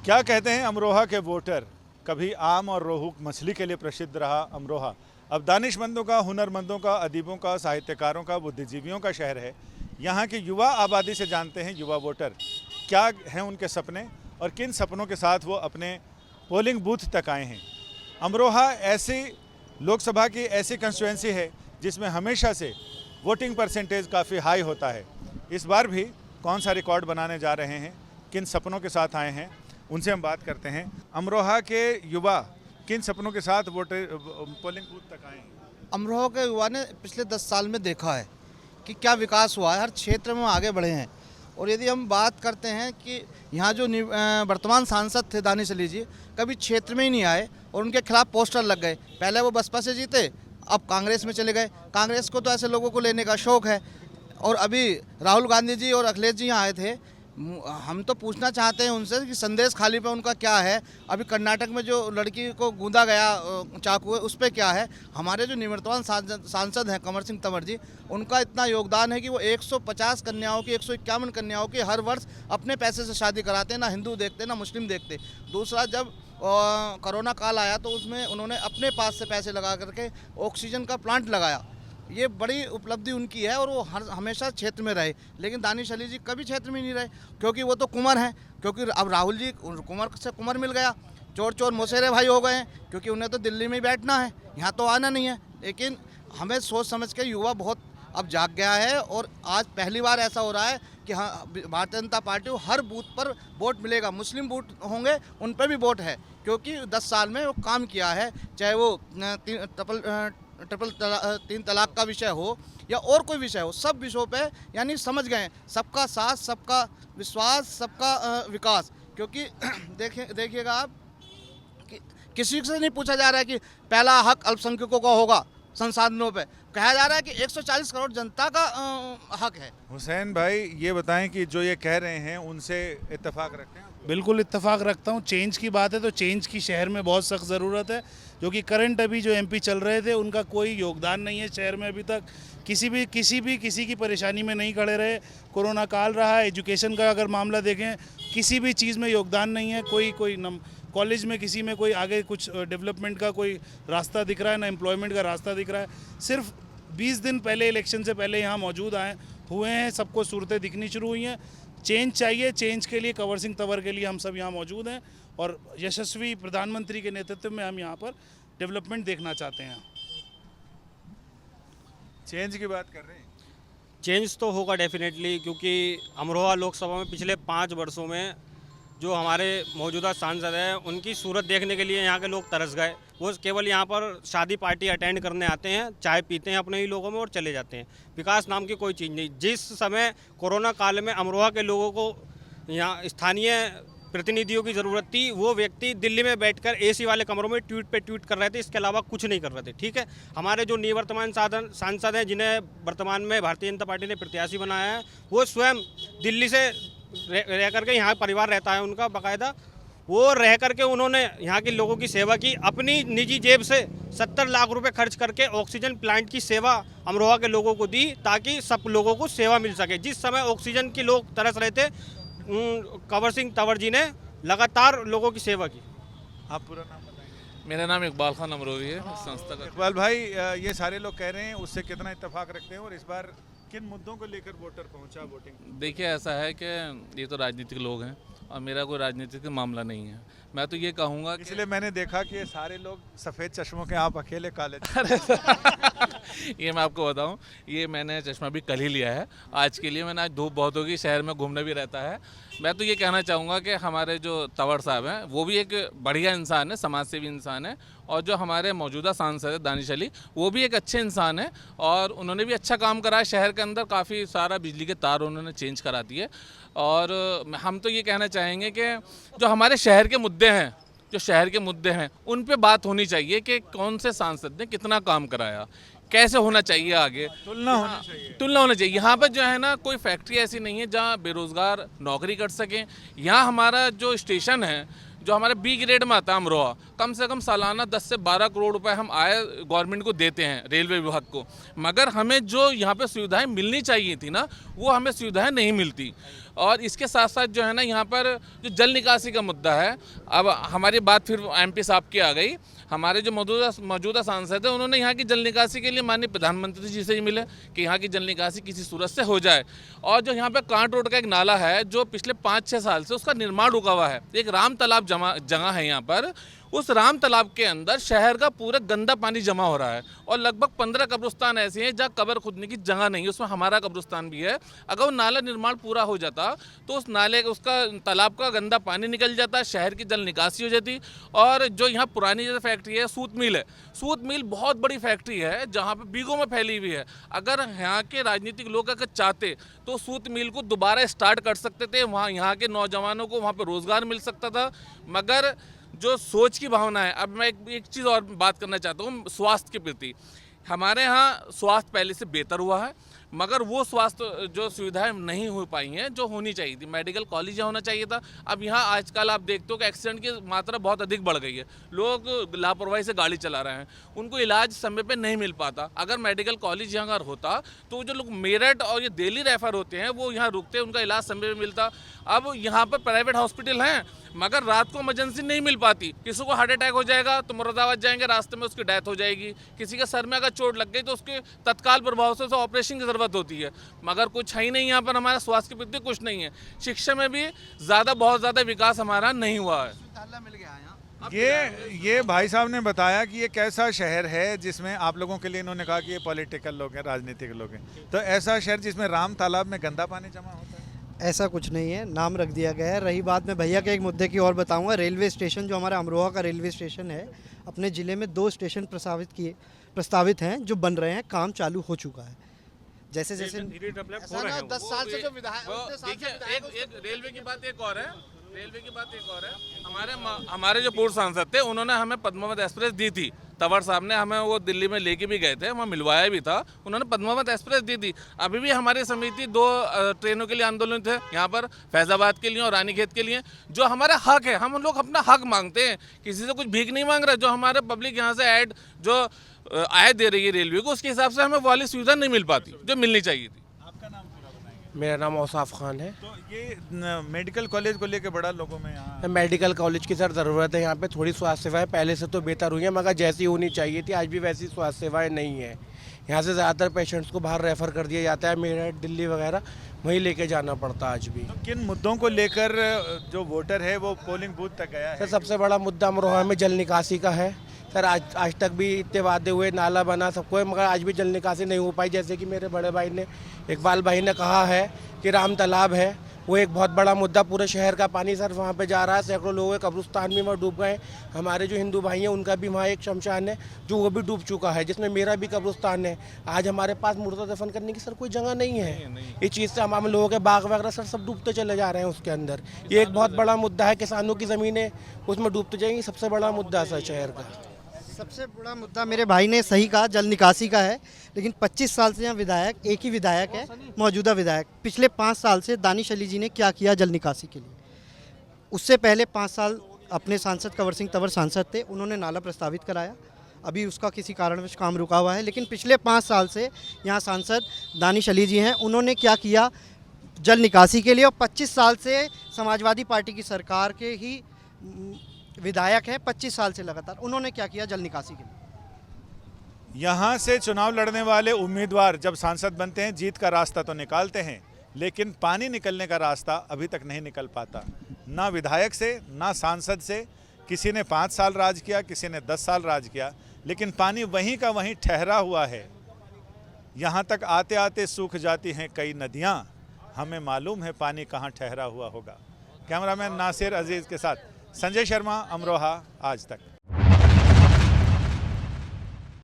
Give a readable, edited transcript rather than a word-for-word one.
क्या कहते हैं अमरोहा के वोटर। कभी आम और रोहू मछली के लिए प्रसिद्ध रहा अमरोहा, अब दानिशमंदों का, हुनरमंदों का, अदीबों का, साहित्यकारों का, बुद्धिजीवियों का शहर है। यहाँ की युवा आबादी से जानते हैं युवा वोटर क्या हैं उनके सपने और किन सपनों के साथ वो अपने पोलिंग बूथ तक आए हैं। अमरोहा ऐसी लोकसभा की ऐसी कंस्टिट्यूंसी है जिसमें हमेशा से वोटिंग परसेंटेज काफ़ी हाई होता है। इस बार भी कौन सा रिकॉर्ड बनाने जा रहे हैं, किन सपनों के साथ आए हैं, उनसे हम बात करते हैं। अमरोहा के युवा किन सपनों के साथ पोलिंग बूथ तक आए हैं? अमरोहा के युवा ने पिछले 10 साल में देखा है कि क्या विकास हुआ है, हर क्षेत्र में आगे बढ़े हैं। और यदि हम बात करते हैं कि यहाँ जो वर्तमान सांसद थे दानिश अली जी, कभी क्षेत्र में ही नहीं आए और उनके खिलाफ पोस्टर लग गए। पहले वो बसपा से जीते, अब कांग्रेस में चले गए। कांग्रेस को तो ऐसे लोगों को लेने का शौक है। और अभी राहुल गांधी जी और अखिलेश जी यहाँ आए थे। हम तो पूछना चाहते हैं उनसे कि संदेश खाली पे उनका क्या है। अभी कर्नाटक में जो लड़की को गूंदा गया चाकू है, उस पर क्या है। हमारे जो निवर्तमान सांसद हैं कंवर सिंह तंवर जी, उनका इतना योगदान है कि वो 150 कन्याओं की, 151 कन्याओं की हर वर्ष अपने पैसे से शादी कराते हैं। ना हिंदू देखते ना मुस्लिम देखते। दूसरा, जब कोरोना काल आया तो उसमें उन्होंने अपने पास से पैसे लगा करके ऑक्सीजन का प्लांट लगाया। ये बड़ी उपलब्धि उनकी है और वो हमेशा क्षेत्र में रहे। लेकिन दानिश अली जी कभी क्षेत्र में नहीं रहे, क्योंकि वो तो कुंवर हैं। क्योंकि अब राहुल जी कुंवर से कुंवर मिल गया, चोर चोर मौसेरे भाई हो गए हैं, क्योंकि उन्हें तो दिल्ली में ही बैठना है, यहाँ तो आना नहीं है। लेकिन हमें सोच समझ के युवा बहुत अब जाग गया है। और आज पहली बार ऐसा हो रहा है कि हाँ, भारतीय जनता पार्टी को हर बूथ पर वोट मिलेगा। मुस्लिम बूथ होंगे उन पर भी वोट है, क्योंकि 10 साल में वो काम किया है। चाहे वो तीन तलाक का विषय हो या और कोई विषय हो, सब विषयों पे यानी समझ गए सबका साथ, सबका विश्वास, सबका विकास। क्योंकि देखिएगा आप कि किसी से नहीं पूछा जा रहा है कि पहला हक अल्पसंख्यकों का होगा संसाधनों पे। कहा जा रहा है कि 140 करोड़ जनता का हक है। हुसैन भाई, ये बताएं कि जो ये कह रहे हैं उनसे इत्तेफाक रखते हैं? बिल्कुल इत्तेफाक रखता हूँ। चेंज की बात है तो चेंज की शहर में बहुत सख्त ज़रूरत है, जो कि करंट अभी जो एमपी चल रहे थे उनका कोई योगदान नहीं है शहर में। अभी तक किसी की परेशानी में नहीं खड़े रहे। कोरोना काल रहा, एजुकेशन का अगर मामला देखें, किसी भी चीज़ में योगदान नहीं है। कोई कॉलेज में किसी में कोई आगे कुछ डेवलपमेंट का कोई रास्ता दिख रहा है, ना एम्प्लॉयमेंट का रास्ता दिख रहा है। सिर्फ 20 दिन पहले, इलेक्शन से पहले यहाँ मौजूद हुए हैं, सबको सूरतें दिखनी शुरू हुई हैं। चेंज चाहिए, चेंज के लिए कंवर सिंह तंवर के लिए हम सब यहाँ मौजूद हैं और यशस्वी प्रधानमंत्री के नेतृत्व में हम यहाँ पर डेवलपमेंट देखना चाहते हैं। चेंज की बात कर रहे हैं? चेंज तो होगा डेफिनेटली, क्योंकि अमरोहा लोकसभा में पिछले 5 वर्षों में जो हमारे मौजूदा सांसद हैं उनकी सूरत देखने के लिए यहाँ के लोग तरस गए। वो केवल यहाँ पर शादी पार्टी अटेंड करने आते हैं, चाय पीते हैं अपने ही लोगों में और चले जाते हैं। विकास नाम की कोई चीज़ नहीं। जिस समय कोरोना काल में अमरोहा के लोगों को यहाँ स्थानीय प्रतिनिधियों की ज़रूरत थी, वो व्यक्ति दिल्ली में बैठकर एसी वाले कमरों में ट्वीट पे ट्वीट कर रहे थे, इसके अलावा कुछ नहीं कर रहे थे। ठीक है, हमारे जो निवर्तमान सांसद हैं, जिन्हें वर्तमान में भारतीय जनता पार्टी ने प्रत्याशी बनाया है, वो स्वयं दिल्ली से रह करके यहाँ परिवार रहता है उनका बाकायदा, वो रह करके उन्होंने यहाँ के लोगों की सेवा की। अपनी निजी जेब से 70 लाख रुपए खर्च करके ऑक्सीजन प्लांट की सेवा अमरोहा के लोगों को दी, ताकि सब लोगों को सेवा मिल सके। जिस समय ऑक्सीजन के लोग तरस रहे थे, कंवर सिंह तंवर जी ने लगातार लोगों की सेवा की। आप पूरा नाम बताएंगे? मेरा नाम इकबाल खान अमरोही है, संस्था का। इकबाल भाई, ये सारे लोग कह रहे हैं, उससे कितना इत्तेफाक रखते हैं और इस बार किन मुद्दों को लेकर वोटर पहुंचा वोटिंग? देखिए, ऐसा है कि ये तो राजनीतिक लोग हैं और मेरा कोई राजनीतिक मामला नहीं है। मैं तो ये कहूँगा कि इसलिए मैंने देखा कि ये सारे लोग सफ़ेद चश्मों के, आप अकेले काले। ये मैं आपको बताऊं, ये मैंने चश्मा भी कल ही लिया है आज के लिए। मैंने आज धूप बहुत होगी, शहर में घूमना भी रहता है। मैं तो ये कहना चाहूँगा कि हमारे जो तंवर साहब हैं वो भी एक बढ़िया इंसान है, समाज सेवी इंसान है। और जो हमारे मौजूदा सांसद है दानिश अली, वो भी एक अच्छे इंसान है और उन्होंने भी अच्छा काम करा है। शहर के अंदर काफ़ी सारा बिजली के तार उन्होंने चेंज करा दिए। और हम तो ये कहना चाहेंगे कि जो हमारे शहर के मुद्दे हैं, उन पे बात होनी चाहिए कि कौन से सांसद ने कितना काम कराया, कैसे होना चाहिए आगे, तुलना होना चाहिए। यहाँ पर जो है ना, कोई फैक्ट्री ऐसी नहीं है जहाँ बेरोजगार नौकरी कर सकें। यहाँ हमारा जो स्टेशन है, जो हमारे बी ग्रेड में आता है अमरोहा, कम से कम सालाना 10 से 12 करोड़ रुपए हम आय गवर्नमेंट को देते हैं, रेलवे विभाग को। मगर हमें जो यहाँ पे सुविधाएं मिलनी चाहिए थी ना, वो हमें सुविधाएं नहीं मिलती। और इसके साथ साथ जो है ना, यहाँ पर जो जल निकासी का मुद्दा है, अब हमारी बात फिर एमपी साहब की आ गई। हमारे जो मौजूदा सांसद है, उन्होंने यहाँ की जल निकासी के लिए माननीय प्रधानमंत्री जी से ही मिले कि यहाँ की जल निकासी किसी सूरत से हो जाए। और जो यहाँ पे कांट रोड का एक नाला है, जो पिछले 5-6 साल से उसका निर्माण रुका हुआ है, एक राम तालाब जगह है यहाँ पर, उस राम तालाब के अंदर शहर का पूरा गंदा पानी जमा हो रहा है। और लगभग 15 कब्रिस्तान ऐसे हैं जहाँ कब्र खुदने की जगह नहीं है, उसमें हमारा कब्रिस्तान भी है। अगर वो नाला निर्माण पूरा हो जाता तो उस नाले उसका तालाब का गंदा पानी निकल जाता, शहर की जल निकासी हो जाती। और जो यहाँ पुरानी जो फैक्ट्री है, सूत मिल है, सूत मिल बहुत बड़ी फैक्ट्री है जहाँ पर बीघों में फैली हुई है। अगर यहाँ के राजनीतिक लोग अगर चाहते तो सूत मिल को दोबारा स्टार्ट कर सकते थे, वहाँ यहाँ के नौजवानों को वहाँ पर रोज़गार मिल सकता था। मगर जो सोच की भावना है, अब मैं एक चीज़ और बात करना चाहता हूँ स्वास्थ्य के प्रति। हमारे यहाँ स्वास्थ्य पहले से बेहतर हुआ है, मगर वो स्वास्थ्य जो सुविधाएं नहीं हो पाई हैं जो होनी चाहिए थी। मेडिकल कॉलेज होना चाहिए था। अब यहाँ आजकल आप देखते हो कि एक्सीडेंट की मात्रा बहुत अधिक बढ़ गई है, लोग लापरवाही से गाड़ी चला रहे हैं, उनको इलाज समय पे नहीं मिल पाता। अगर मेडिकल कॉलेज यहाँ अगर होता तो जो लोग मेरठ और ये दिल्ली रेफर होते हैं वो यहाँ रुकते, उनका इलाज समय पे मिलता। अब यहाँ पर प्राइवेट हॉस्पिटल हैं, मगर रात को इमरजेंसी नहीं मिल पाती। किसी को हार्ट अटैक हो जाएगा तो मुरादाबाद जाएंगे, रास्ते में उसकी डेथ हो जाएगी। किसी के सर में अगर चोट लग गई तो उसके तत्काल प्रभाव से ऑपरेशन की ज़रूरत होती है, मगर कुछ है ही नहीं यहाँ पर। हमारा स्वास्थ्य के प्रति कुछ नहीं है। शिक्षा में भी बहुत ज़्यादा विकास हमारा नहीं हुआ है। ये भाई साहब ने बताया कि ये कैसा शहर है जिसमें आप लोगों के लिए इन्होंने कहा कि ये पॉलिटिकल लोग हैं, राजनीतिक लोग हैं। तो ऐसा शहर जिसमें राम तालाब में गंदा पानी जमा होता है, ऐसा कुछ नहीं है, नाम रख दिया गया है। रही बात, मैं भैया के एक मुद्दे की और बताऊंगा। रेलवे स्टेशन जो हमारा अमरोहा का रेलवे स्टेशन है, अपने ज़िले में 2 स्टेशन प्रस्तावित हैं जो बन रहे हैं, काम चालू हो चुका है। जैसे जैसे 10 साल से जो एक रेलवे की बात एक और है, हमारे जो पूर्व सांसद थे, उन्होंने हमें पद्मावत एक्सप्रेस दी थी। तंवर साहब ने हमें वो दिल्ली में लेके भी गए थे, वहाँ मिलवाया भी था, उन्होंने पद्मावत एक्सप्रेस दी थी। अभी भी हमारी समिति 2 ट्रेनों के लिए आंदोलन थे, यहाँ पर फैजाबाद के लिए और रानीखेत के लिए। जो हमारा हक है, हम लोग अपना हक मांगते हैं, किसी से कुछ भीख नहीं मांग रहे। जो हमारे पब्लिक यहाँ से जो आय दे रही है रेलवे को, उसके हिसाब से हमें वाली सुविधा नहीं मिल पाती जो मिलनी चाहिए थी। मेरा नाम औसाफ खान है। तो ये मेडिकल कॉलेज को लेकर बड़ा लोगों में यहाँ मेडिकल कॉलेज की सर ज़रूरत है। यहाँ पे थोड़ी स्वास्थ्य सेवाएं पहले से तो बेहतर हुई हैं, मगर जैसी होनी चाहिए थी आज भी वैसी स्वास्थ्य सेवाएं नहीं है। यहाँ से ज़्यादातर पेशेंट्स को बाहर रेफ़र कर दिया जाता है, मेरठ, दिल्ली वगैरह, वहीं लेके जाना पड़ता आज भी। तो किन मुद्दों को लेकर जो वोटर है वो पोलिंग बूथ तक गया है? सर सबसे बड़ा मुद्दा अमरोहा में जल निकासी का है। सर आज तक भी इतने वादे हुए, नाला बना सबको, मगर आज भी जल निकासी नहीं हो पाई। जैसे कि मेरे बड़े भाई ने, इकबाल भाई ने कहा है कि राम तालाब है, वो एक बहुत बड़ा मुद्दा। पूरे शहर का पानी सर वहाँ पे जा रहा है, सैकड़ों लोगों के कब्रिस्तान भी वहाँ डूब गए। हमारे जो हिंदू भाई हैं उनका भी वहाँ एक शमशान है जो वो भी डूब चुका है, जिसमें मेरा भी कब्रिस्तान है। आज हमारे पास मुर्दा दफन करने की सर कोई जगह नहीं है। इस चीज़ से हम लोगों के बाग वगैरह सर सब डूबते चले जा रहे हैं उसके अंदर। ये एक बहुत बड़ा मुद्दा है, किसानों की ज़मीनें उसमें डूबते जाएंगी, सबसे बड़ा मुद्दा है सर शहर का। सबसे बड़ा मुद्दा मेरे भाई ने सही कहा, जल निकासी का है। लेकिन 25 साल से यहाँ विधायक, एक ही विधायक है, मौजूदा विधायक। पिछले 5 साल से दानिश अली जी ने क्या किया जल निकासी के लिए? उससे पहले 5 साल अपने सांसद कंवर सिंह तंवर सांसद थे, उन्होंने नाला प्रस्तावित कराया, अभी उसका किसी कारणवश काम रुका हुआ है। लेकिन पिछले 5 साल से यहाँ सांसद दानिश अली जी हैं, उन्होंने क्या किया जल निकासी के लिए? और 25 साल से समाजवादी पार्टी की सरकार के ही विधायक हैं, 25 साल से लगातार, उन्होंने क्या किया जल निकासी के लिए? यहाँ से चुनाव लड़ने वाले उम्मीदवार जब सांसद बनते हैं, जीत का रास्ता तो निकालते हैं, लेकिन पानी निकलने का रास्ता अभी तक नहीं निकल पाता। ना विधायक से, ना सांसद से। किसी ने 5 साल राज किया, किसी ने 10 साल राज किया, लेकिन पानी वहीं का वहीं ठहरा हुआ है। यहाँ तक आते आते सूख जाती हैं कई नदियाँ, हमें मालूम है पानी कहाँ ठहरा हुआ होगा। कैमरामैन नासिर अजीज़ के साथ संजय शर्मा, अमरोहा आज तक।